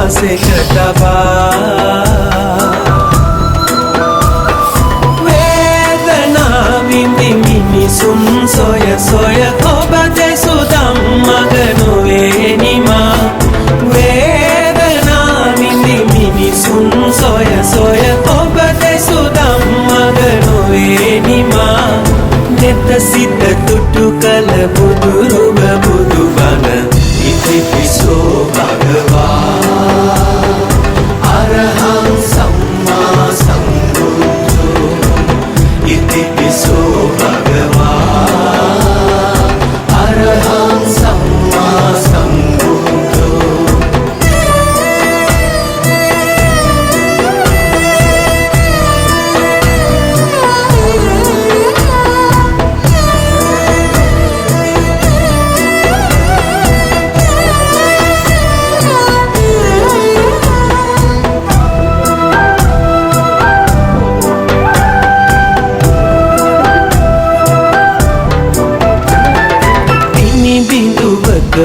පසෙකට තබා වේදනා විඳි මිනිසුන් සොය සොය ඔබ දෙසු ධම්මග නොවේ නිමා වේදනා විඳි මිනිසුන් සොය සොය ඔබ දෙසු ධම්මග නොවේ නිමා නෙත සිත තුටු කළ බුදුරුව බුදුබණ ඉතිපිසෝ භගවා අරහං සම්මා සම්බුද්ධෝ ඉතිපිසෝ භගවා අරහං සම්මා සම්බුද්ධෝ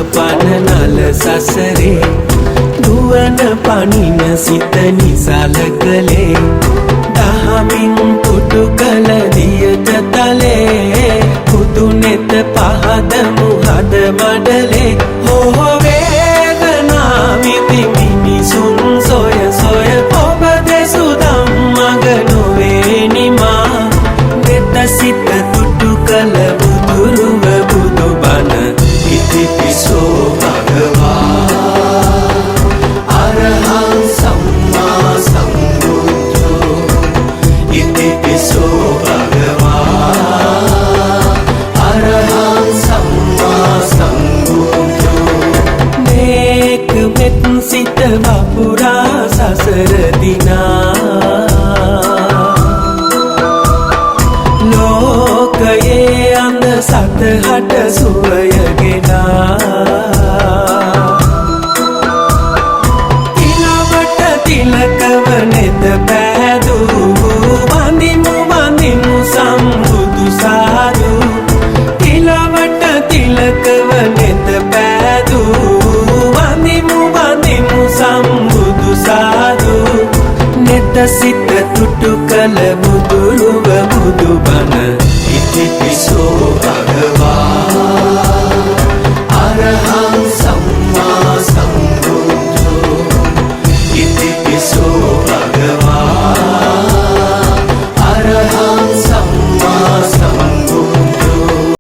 පනනල සසරේ දුවන පනින සිත නිසල කළේ දහමින් පුටු කළ දියට තලේ පුතු නෙත පහද මුහද මඩලේ හෝ වේදනා විඳි මිනිසුන් සොය සොය ඔබ දෙසු ධම්මග නොවේ නිමා නෙත සිත තුටු කළ බුදුරුව බුදුබණ ඉතිපිසෝ භගවා අරහං සම්මා සම්බුද්ධෝ ඉතිපිසෝ භගවා අරහං සම්මා සම්බුද්ධෝ මේක මෙත් සිත වපුරා සසර දිනා ලෝකයේ අන්ද සතහට සුවය තිලකව නෙත පෑදූ